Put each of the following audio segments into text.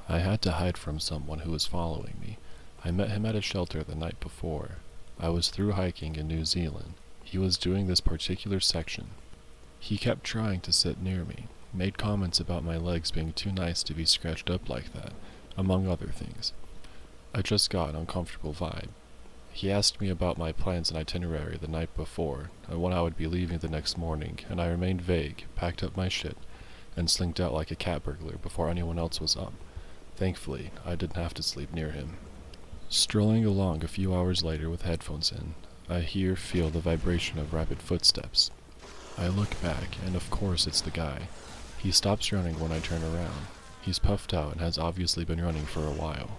I had to hide from someone who was following me. I met him at a shelter the night before. I was through hiking in New Zealand. He was doing this particular section. He kept trying to sit near me, made comments about my legs being too nice to be scratched up like that, among other things. I just got an uncomfortable vibe. He asked me about my plans and itinerary the night before, and when I would be leaving the next morning, and I remained vague, packed up my shit, and slinked out like a cat burglar before anyone else was up. Thankfully, I didn't have to sleep near him. Strolling along a few hours later with headphones in, I feel the vibration of rapid footsteps. I look back, and of course it's the guy. He stops running when I turn around. He's puffed out and has obviously been running for a while.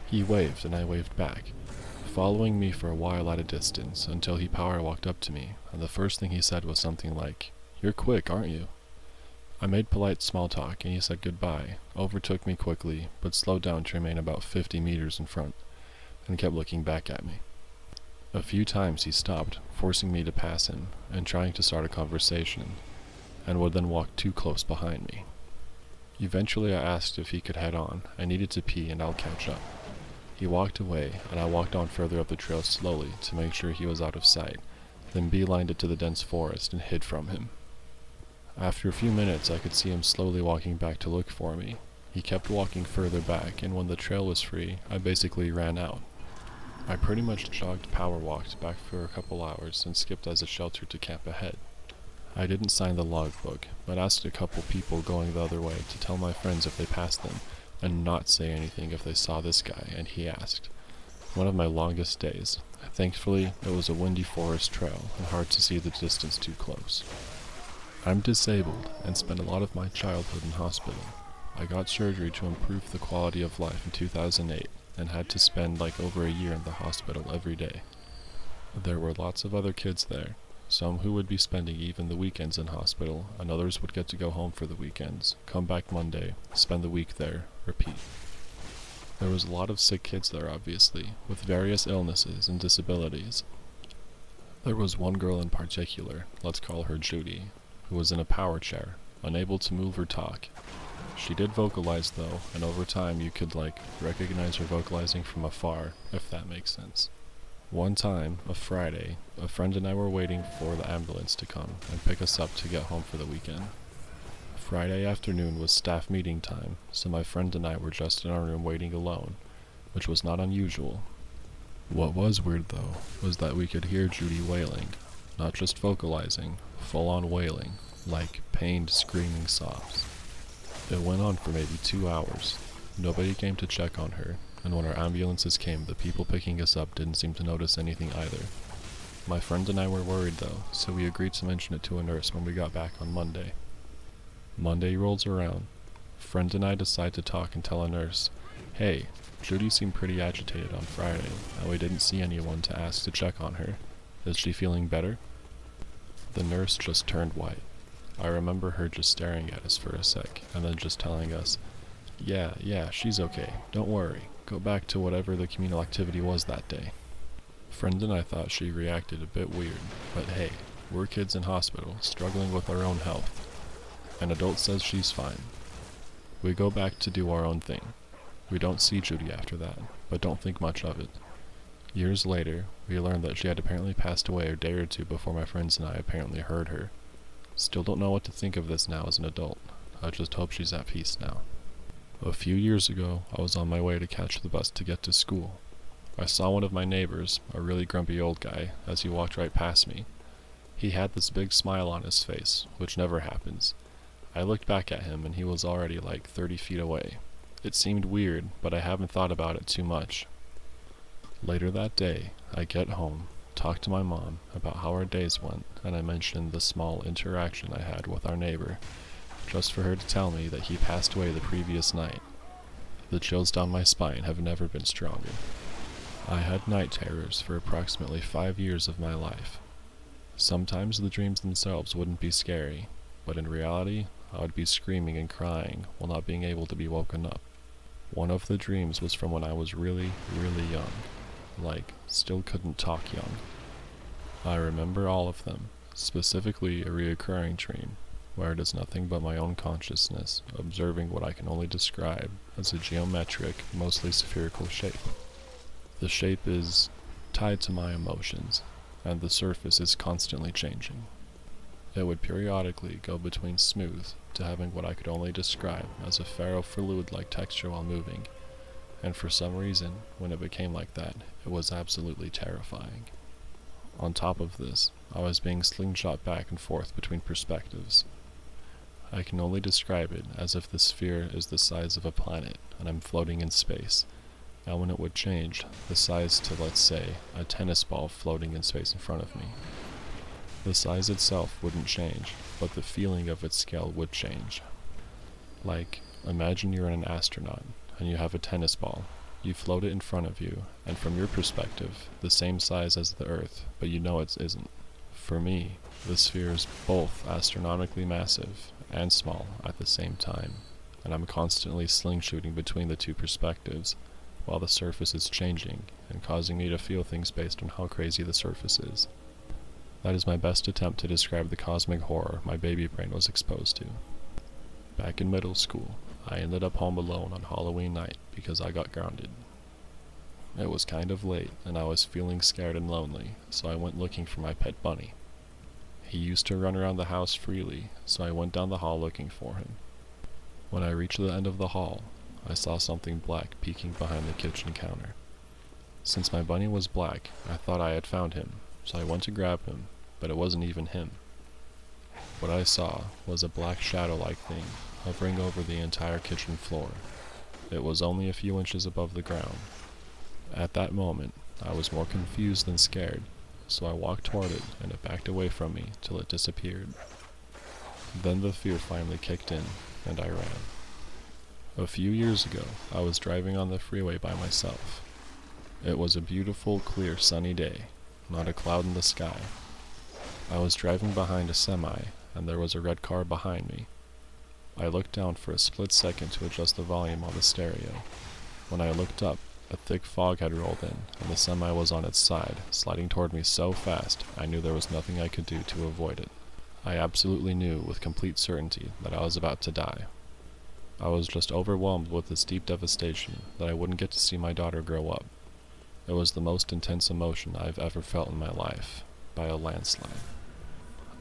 He waved, and I waved back, following me for a while at a distance until he power walked up to me, and the first thing he said was something like, "You're quick, aren't you?" I made polite small talk, and he said goodbye, overtook me quickly, but slowed down to remain about 50 meters in front, and kept looking back at me. A few times he stopped, forcing me to pass him, and trying to start a conversation, and would then walk too close behind me. Eventually I asked if he could head on. I needed to pee and I'll catch up. He walked away, and I walked on further up the trail slowly to make sure he was out of sight, then beelined it to the dense forest and hid from him. After a few minutes I could see him slowly walking back to look for me. He kept walking further back, and when the trail was free, I basically ran out. I pretty much jogged power walked back for a couple hours and skipped as a shelter to camp ahead. I didn't sign the logbook, but asked a couple people going the other way to tell my friends if they passed them, and not say anything if they saw this guy, and he asked. One of my longest days. Thankfully, it was a windy forest trail, and hard to see the distance too close. I'm disabled, and spent a lot of my childhood in hospital. I got surgery to improve the quality of life in 2008, and had to spend like over a year in the hospital every day. There were lots of other kids there, some who would be spending even the weekends in hospital, and others would get to go home for the weekends, come back Monday, spend the week there, repeat. There was a lot of sick kids there, obviously, with various illnesses and disabilities. There was one girl in particular, let's call her Judy, who was in a power chair, unable to move or talk. She did vocalize though, and over time you could recognize her vocalizing from afar, if that makes sense. One time, a Friday, a friend and I were waiting for the ambulance to come and pick us up to get home for the weekend. Friday afternoon was staff meeting time, so my friend and I were just in our room waiting alone, which was not unusual. What was weird though, was that we could hear Judy wailing, not just vocalizing, full-on wailing, like pained screaming sobs. It went on for maybe 2 hours. Nobody came to check on her, and when our ambulances came, the people picking us up didn't seem to notice anything either. My friend and I were worried though, so we agreed to mention it to a nurse when we got back on Monday. Monday rolls around. Friend and I decide to talk and tell a nurse, "Hey, Judy seemed pretty agitated on Friday, and we didn't see anyone to ask to check on her. Is she feeling better?" The nurse just turned white. I remember her just staring at us for a sec, and then just telling us, Yeah, she's okay. Don't worry. Go back to whatever the communal activity was that day." Friend and I thought she reacted a bit weird, but hey, we're kids in hospital, struggling with our own health. An adult says she's fine. We go back to do our own thing. We don't see Judy after that, but don't think much of it. Years later, we learned that she had apparently passed away a day or two before my friends and I apparently heard her. Still don't know what to think of this now as an adult. I just hope she's at peace now. A few years ago, I was on my way to catch the bus to get to school. I saw one of my neighbors, a really grumpy old guy, as he walked right past me. He had this big smile on his face, which never happens. I looked back at him and he was already like 30 feet away. It seemed weird, but I haven't thought about it too much. Later that day, I get home, talk to my mom about how our days went, and I mentioned the small interaction I had with our neighbor, just for her to tell me that he passed away the previous night. The chills down my spine have never been stronger. I had night terrors for approximately 5 years of my life. Sometimes the dreams themselves wouldn't be scary, but in reality, I would be screaming and crying while not being able to be woken up. One of the dreams was from when I was really, really young. Still couldn't talk young. I remember all of them, specifically a reoccurring dream. where it is nothing but my own consciousness, observing what I can only describe as a geometric, mostly spherical shape. The shape is tied to my emotions, and the surface is constantly changing. It would periodically go between smooth to having what I could only describe as a ferrofluid-like texture while moving, and for some reason, when it became like that, it was absolutely terrifying. On top of this, I was being slingshot back and forth between perspectives. I can only describe it as if the sphere is the size of a planet and I'm floating in space, and when it would change, the size to, let's say, a tennis ball floating in space in front of me. The size itself wouldn't change, but the feeling of its scale would change. Like, imagine you're an astronaut, and you have a tennis ball. You float it in front of you, and from your perspective, the same size as the Earth, but you know it isn't. For me, the sphere is both astronomically massive and small at the same time, and I'm constantly sling-shooting between the two perspectives, while the surface is changing and causing me to feel things based on how crazy the surface is. That is my best attempt to describe the cosmic horror my baby brain was exposed to. Back in middle school, I ended up home alone on Halloween night because I got grounded. It was kind of late and I was feeling scared and lonely, so I went looking for my pet bunny. He used to run around the house freely, so I went down the hall looking for him. When I reached the end of the hall, I saw something black peeking behind the kitchen counter. Since my bunny was black, I thought I had found him, so I went to grab him, but it wasn't even him. What I saw was a black shadow-like thing hovering over the entire kitchen floor. It was only a few inches above the ground. At that moment, I was more confused than scared, so I walked toward it and it backed away from me till it disappeared. Then the fear finally kicked in, and I ran. A few years ago, I was driving on the freeway by myself. It was a beautiful, clear, sunny day, not a cloud in the sky. I was driving behind a semi, and there was a red car behind me. I looked down for a split second to adjust the volume on the stereo. When I looked up, a thick fog had rolled in, and the semi was on its side, sliding toward me so fast, I knew there was nothing I could do to avoid it. I absolutely knew with complete certainty that I was about to die. I was just overwhelmed with this deep devastation that I wouldn't get to see my daughter grow up. It was the most intense emotion I've ever felt in my life, by a landslide.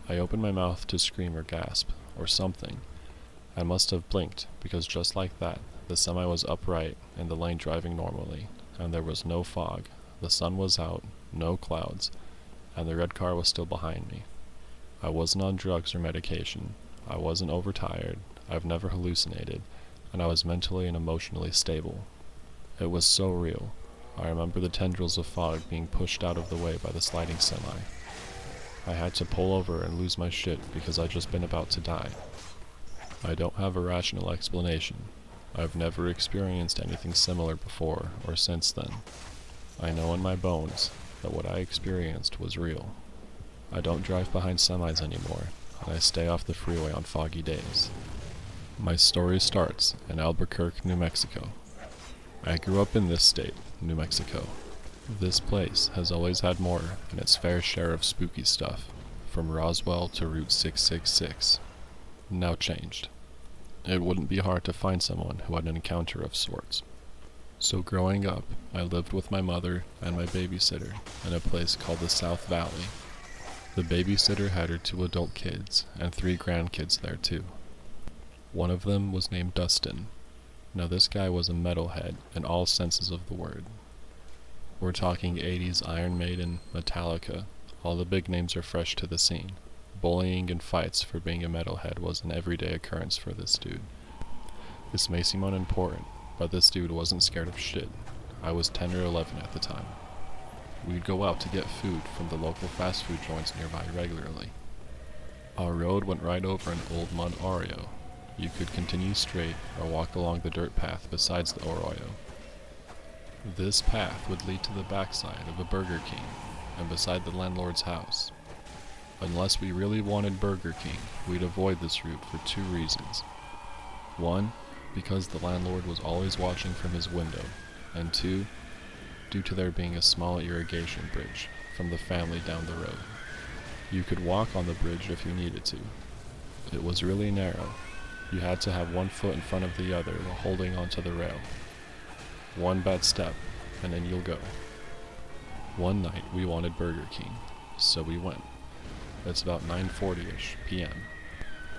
I opened my mouth to scream or gasp, or something. I must have blinked, because just like that, the semi was upright in the lane driving normally, and there was no fog, the sun was out, no clouds, and the red car was still behind me. I wasn't on drugs or medication, I wasn't overtired, I've never hallucinated, and I was mentally and emotionally stable. It was so real. I remember the tendrils of fog being pushed out of the way by the sliding semi. I had to pull over and lose my shit because I'd just been about to die. I don't have a rational explanation. I've never experienced anything similar before or since then. I know in my bones that what I experienced was real. I don't drive behind semis anymore, and I stay off the freeway on foggy days. My story starts in Albuquerque, New Mexico. I grew up in this state, New Mexico. This place has always had more than its fair share of spooky stuff, from Roswell to Route 666. Now changed. It wouldn't be hard to find someone who had an encounter of sorts. So growing up, I lived with my mother and my babysitter in a place called the South Valley. The babysitter had her 2 adult kids and 3 grandkids there too. One of them was named Dustin. Now this guy was a metalhead in all senses of the word. We're talking 80s Iron Maiden, Metallica, all the big names are fresh to the scene. Bullying and fights for being a metalhead was an everyday occurrence for this dude. This may seem unimportant, but this dude wasn't scared of shit. I was 10 or 11 at the time. We'd go out to get food from the local fast food joints nearby regularly. Our road went right over an old mud arroyo. You could continue straight or walk along the dirt path besides the arroyo. This path would lead to the backside of a Burger King and beside the landlord's house. Unless we really wanted Burger King, we'd avoid this route for 2 reasons. 1, because the landlord was always watching from his window, and 2, due to there being a small irrigation bridge from the family down the road. You could walk on the bridge if you needed to. It was really narrow. You had to have one foot in front of the other while holding onto the rail. One bad step, and then you'll go. One night we wanted Burger King, so we went. It's about 9:40ish p.m.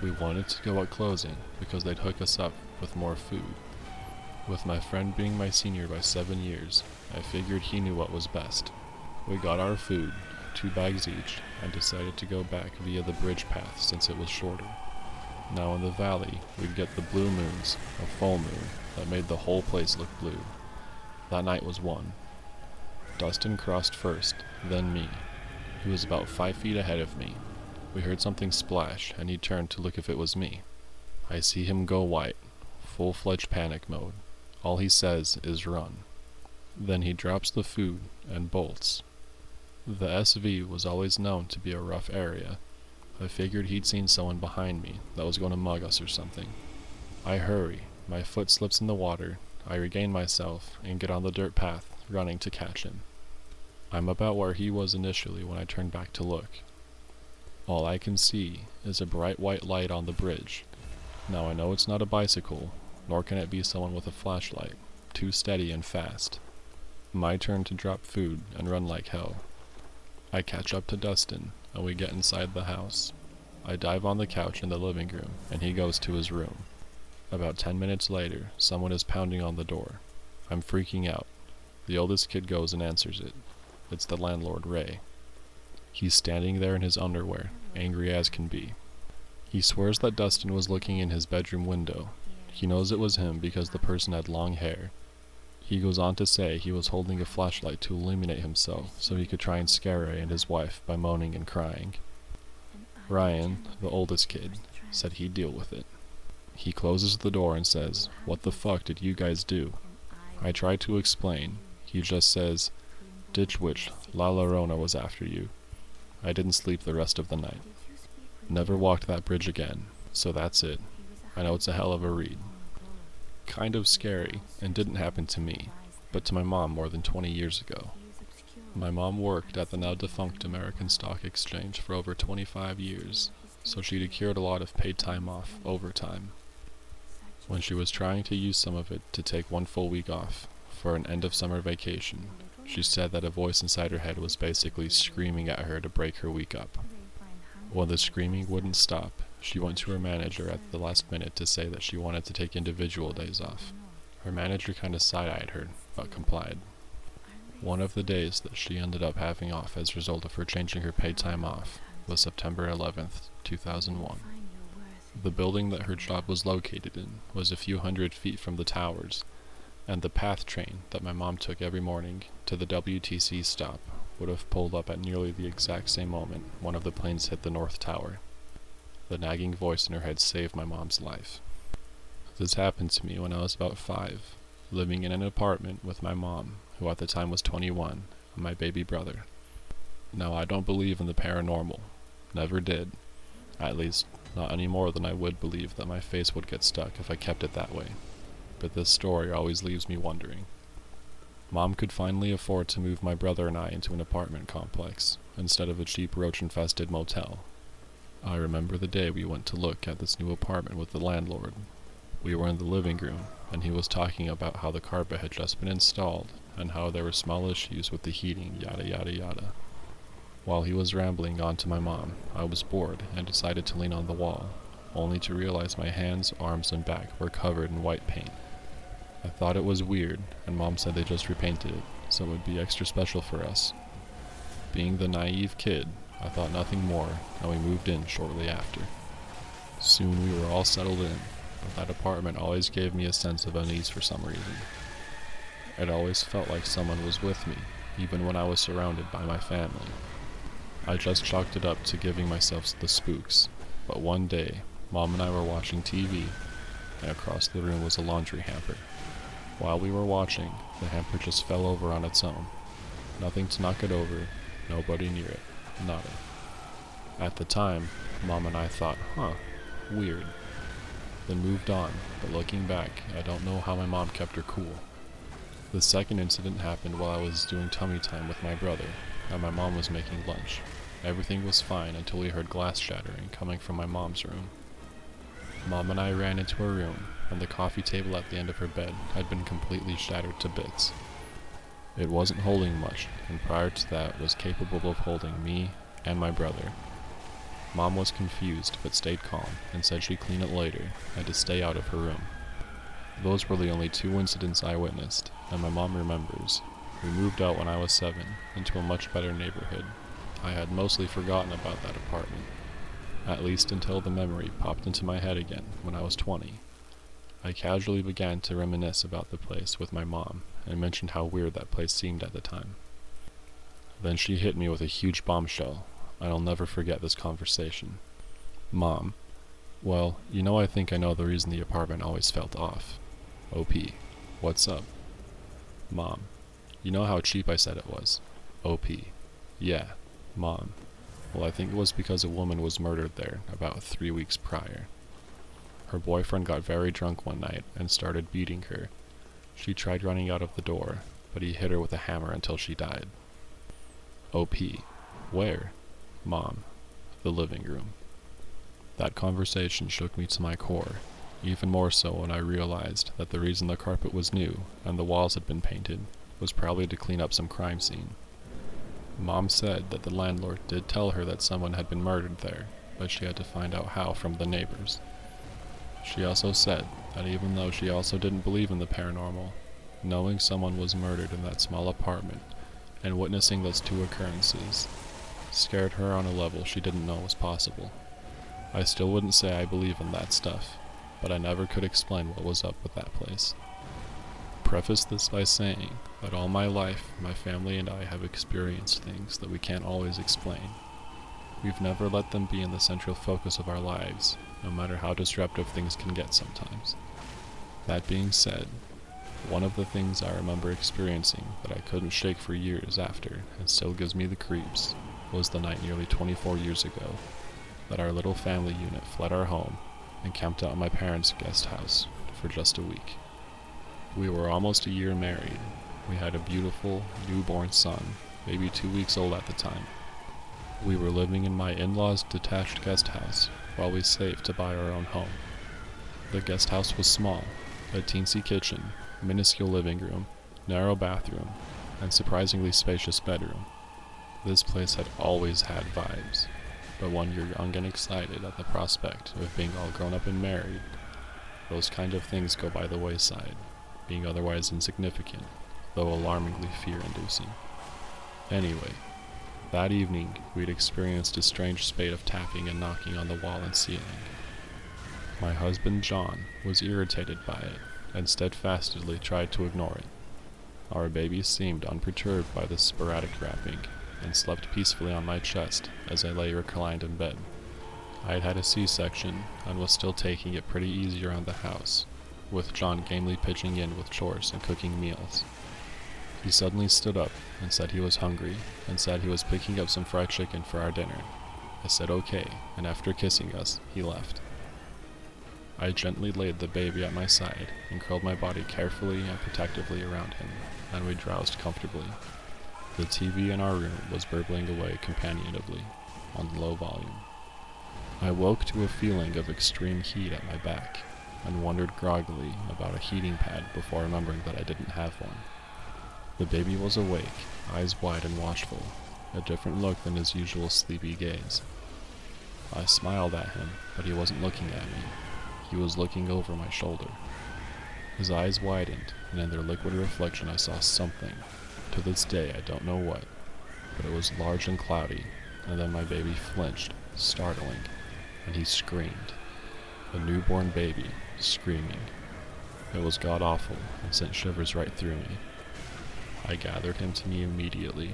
We wanted to go at closing because they'd hook us up with more food. With my friend being my senior by 7 years, I figured he knew what was best. We got our food, 2 bags each, and decided to go back via the bridge path since it was shorter. Now in the valley, we'd get the blue moons, a full moon, that made the whole place look blue. That night was one. Dustin crossed first, then me. He was about 5 feet ahead of me. We heard something splash, and he turned to look if it was me. I see him go white, full-fledged panic mode. All he says is run. Then he drops the food and bolts. The SV was always known to be a rough area. I figured he'd seen someone behind me that was going to mug us or something. I hurry, my foot slips in the water, I regain myself, and get on the dirt path, running to catch him. I'm about where he was initially when I turn back to look. All I can see is a bright white light on the bridge. Now I know it's not a bicycle, nor can it be someone with a flashlight, too steady and fast. My turn to drop food and run like hell. I catch up to Dustin, and we get inside the house. I dive on the couch in the living room, and he goes to his room. About 10 minutes later, someone is pounding on the door. I'm freaking out. The oldest kid goes and answers it. It's the landlord, Ray. He's standing there in his underwear, angry as can be. He swears that Dustin was looking in his bedroom window. He knows it was him because the person had long hair. He goes on to say he was holding a flashlight to illuminate himself so he could try and scare Ray and his wife by moaning and crying. Ryan, the oldest kid, said he'd deal with it. He closes the door and says, "What the fuck did you guys do?" I try to explain. He just says, "Ditch witch, La Llorona was after you." I didn't sleep the rest of the night. Never walked that bridge again, so that's it. I know it's a hell of a read. Kind of scary, and didn't happen to me, but to my mom more than 20 years ago. My mom worked at the now defunct American Stock Exchange for over 25 years, so she'd accrued a lot of paid time off, overtime. When she was trying to use some of it to take 1 full week off, for an end of summer vacation, she said that a voice inside her head was basically screaming at her to break her week up. When the screaming wouldn't stop, she went to her manager at the last minute to say that she wanted to take individual days off. Her manager kinda side-eyed her, but complied. One of the days that she ended up having off as a result of her changing her paid time off was September 11th, 2001. The building that her job was located in was a few hundred feet from the towers, and the PATH train that my mom took every morning to the WTC stop would have pulled up at nearly the exact same moment one of the planes hit the North Tower. The nagging voice in her head saved my mom's life. This happened to me when I was about 5, living in an apartment with my mom, who at the time was 21, and my baby brother. Now I don't believe in the paranormal. Never did. At least, not any more than I would believe that my face would get stuck if I kept it that way. But this story always leaves me wondering. Mom could finally afford to move my brother and I into an apartment complex, instead of a cheap roach-infested motel. I remember the day we went to look at this new apartment with the landlord. We were in the living room, and he was talking about how the carpet had just been installed, and how there were small issues with the heating, yada yada yada. While he was rambling on to my mom, I was bored and decided to lean on the wall, only to realize my hands, arms, and back were covered in white paint. I thought it was weird, and Mom said they just repainted it, so it would be extra special for us. Being the naive kid, I thought nothing more, and we moved in shortly after. Soon we were all settled in, but that apartment always gave me a sense of unease for some reason. It always felt like someone was with me, even when I was surrounded by my family. I just chalked it up to giving myself the spooks, but one day, Mom and I were watching TV, and across the room was a laundry hamper. While we were watching, the hamper just fell over on its own. Nothing to knock it over, nobody near it, nada. At the time, Mom and I thought, weird. Then moved on, but looking back, I don't know how my mom kept her cool. The second incident happened while I was doing tummy time with my brother, and my mom was making lunch. Everything was fine until we heard glass shattering coming from my mom's room. Mom and I ran into her room, and the coffee table at the end of her bed had been completely shattered to bits. It wasn't holding much, and prior to that was capable of holding me and my brother. Mom was confused, but stayed calm, and said she'd clean it later, and to stay out of her room. Those were the only 2 incidents I witnessed, and my mom remembers. We moved out when I was 7, into a much better neighborhood. I had mostly forgotten about that apartment, at least until the memory popped into my head again when I was 20. I casually began to reminisce about the place with my mom, and mentioned how weird that place seemed at the time. Then she hit me with a huge bombshell. I'll never forget this conversation. Mom: well, I think I know the reason the apartment always felt off. OP: what's up? Mom: you know how cheap I said it was? OP: yeah. Mom: well, I think it was because a woman was murdered there about 3 weeks prior. Her boyfriend got very drunk one night and started beating her. She tried running out of the door, but he hit her with a hammer until she died. OP: where? Mom: the living room. That conversation shook me to my core, even more so when I realized that the reason the carpet was new and the walls had been painted was probably to clean up some crime scene. Mom said that the landlord did tell her that someone had been murdered there, but she had to find out how from the neighbors. She also said that even though she also didn't believe in the paranormal, knowing someone was murdered in that small apartment and witnessing those 2 occurrences scared her on a level she didn't know was possible. I still wouldn't say I believe in that stuff, but I never could explain what was up with that place. Preface this by saying that all my life, my family and I have experienced things that we can't always explain. We've never let them be in the central focus of our lives, no matter how disruptive things can get sometimes. That being said, one of the things I remember experiencing that I couldn't shake for years after, and still gives me the creeps, was the night nearly 24 years ago that our little family unit fled our home and camped out at my parents' guest house for just a week. We were almost a year married. We had a beautiful, newborn son, maybe 2 weeks old at the time. We were living in my in-laws' detached guest house while we saved to buy our own home. The guest house was small, a teensy kitchen, minuscule living room, narrow bathroom, and surprisingly spacious bedroom. This place had always had vibes, but when you're young and excited at the prospect of being all grown up and married, those kind of things go by the wayside, being otherwise insignificant, though alarmingly fear-inducing. Anyway, that evening we'd experienced a strange spate of tapping and knocking on the wall and ceiling. My husband John was irritated by it and steadfastly tried to ignore it. Our baby seemed unperturbed by this sporadic rapping and slept peacefully on my chest as I lay reclined in bed. I had had a C-section and was still taking it pretty easy around the house, with John gamely pitching in with chores and cooking meals. He suddenly stood up and said he was hungry and said he was picking up some fried chicken for our dinner. I said okay, and after kissing us, he left. I gently laid the baby at my side and curled my body carefully and protectively around him, and we drowsed comfortably. The TV in our room was burbling away companionably, on low volume. I woke to a feeling of extreme heat at my back, and wondered groggily about a heating pad before remembering that I didn't have one. The baby was awake, eyes wide and watchful, a different look than his usual sleepy gaze. I smiled at him, but he wasn't looking at me. He was looking over my shoulder. His eyes widened, and in their liquid reflection I saw something. To this day I don't know what, but it was large and cloudy, and then my baby flinched, startling, and he screamed. A newborn baby, screaming. It was god-awful and sent shivers right through me. I gathered him to me immediately,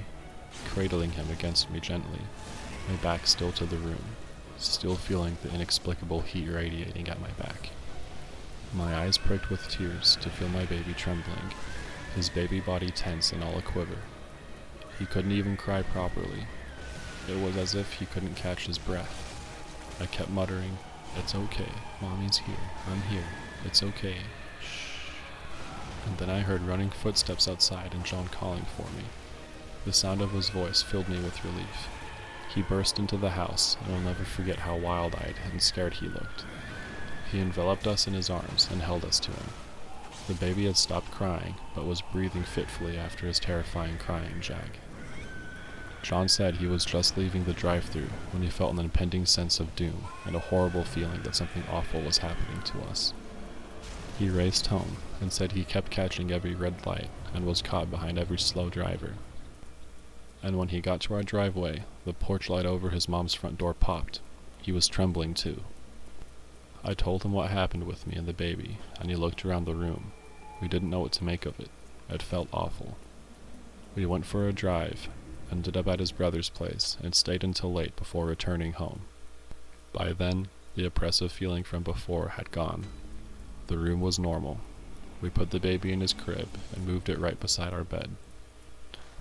cradling him against me gently, my back still to the room, still feeling the inexplicable heat radiating at my back. My eyes pricked with tears to feel my baby trembling, his baby body tense and all a-quiver. He couldn't even cry properly. It was as if he couldn't catch his breath. I kept muttering, "It's okay, Mommy's here, I'm here, it's okay, shh." And then I heard running footsteps outside and John calling for me. The sound of his voice filled me with relief. He burst into the house, and I'll never forget how wild-eyed and scared he looked. He enveloped us in his arms and held us to him. The baby had stopped crying, but was breathing fitfully after his terrifying crying jag. John said he was just leaving the drive-thru when he felt an impending sense of doom and a horrible feeling that something awful was happening to us. He raced home and said he kept catching every red light and was caught behind every slow driver. And when he got to our driveway, the porch light over his mom's front door popped. He was trembling too. I told him what happened with me and the baby, and he looked around the room. We didn't know what to make of it. It felt awful. We went for a drive, ended up at his brother's place, and stayed until late before returning home. By then, the oppressive feeling from before had gone. The room was normal. We put the baby in his crib and moved it right beside our bed.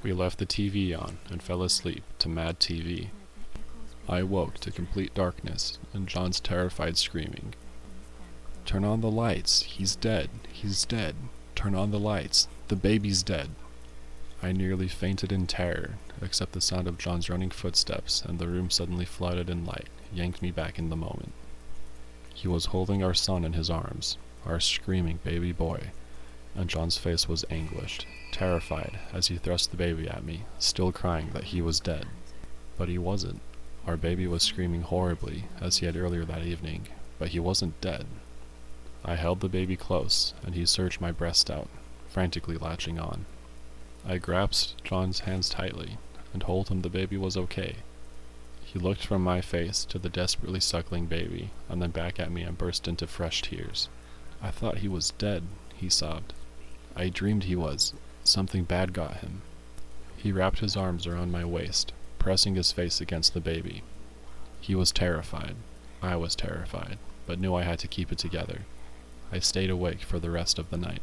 We left the TV on and fell asleep to Mad TV. I awoke to complete darkness and John's terrified screaming. "Turn on the lights! He's dead! He's dead! Turn on the lights! The baby's dead!" I nearly fainted in terror, except the sound of John's running footsteps and the room suddenly flooded in light yanked me back in the moment. He was holding our son in his arms, our screaming baby boy, and John's face was anguished, terrified as he thrust the baby at me, still crying that he was dead. But he wasn't. Our baby was screaming horribly, as he had earlier that evening, but he wasn't dead. I held the baby close, and he searched my breast out, frantically latching on. I grasped John's hands tightly, and told him the baby was okay. He looked from my face to the desperately suckling baby, and then back at me and burst into fresh tears. "I thought he was dead," he sobbed. "I dreamed he was. Something bad got him." He wrapped his arms around my waist, pressing his face against the baby. He was terrified. I was terrified, but knew I had to keep it together. I stayed awake for the rest of the night.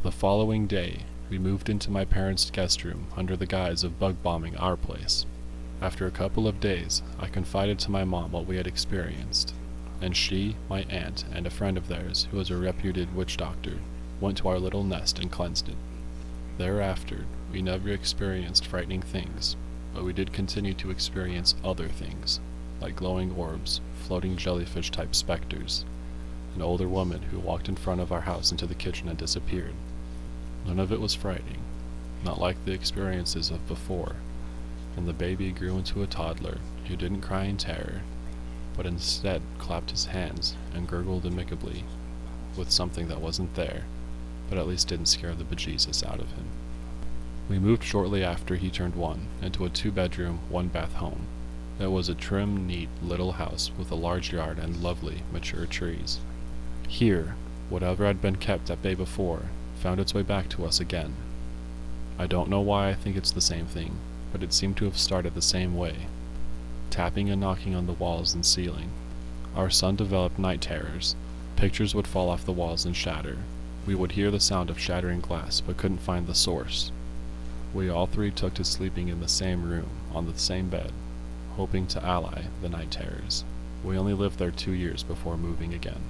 The following day, we moved into my parents' guest room under the guise of bug bombing our place. After a couple of days, I confided to my mom what we had experienced, and she, my aunt, and a friend of theirs, who was a reputed witch doctor, went to our little nest and cleansed it. Thereafter, we never experienced frightening things, but we did continue to experience other things, like glowing orbs, floating jellyfish-type specters, an older woman who walked in front of our house into the kitchen and disappeared. None of it was frightening, not like the experiences of before, and the baby grew into a toddler who didn't cry in terror, but instead clapped his hands and gurgled amicably with something that wasn't there, but at least didn't scare the bejesus out of him. We moved shortly after he turned 1 into a 2-bedroom, 1-bath home. It was a trim, neat little house with a large yard and lovely, mature trees. Here, whatever had been kept at bay before, found its way back to us again. I don't know why I think it's the same thing, but it seemed to have started the same way. Tapping and knocking on the walls and ceiling. Our son developed night terrors. Pictures would fall off the walls and shatter. We would hear the sound of shattering glass, but couldn't find the source. We all three took to sleeping in the same room, on the same bed, hoping to allay the night terrors. We only lived there 2 years before moving again.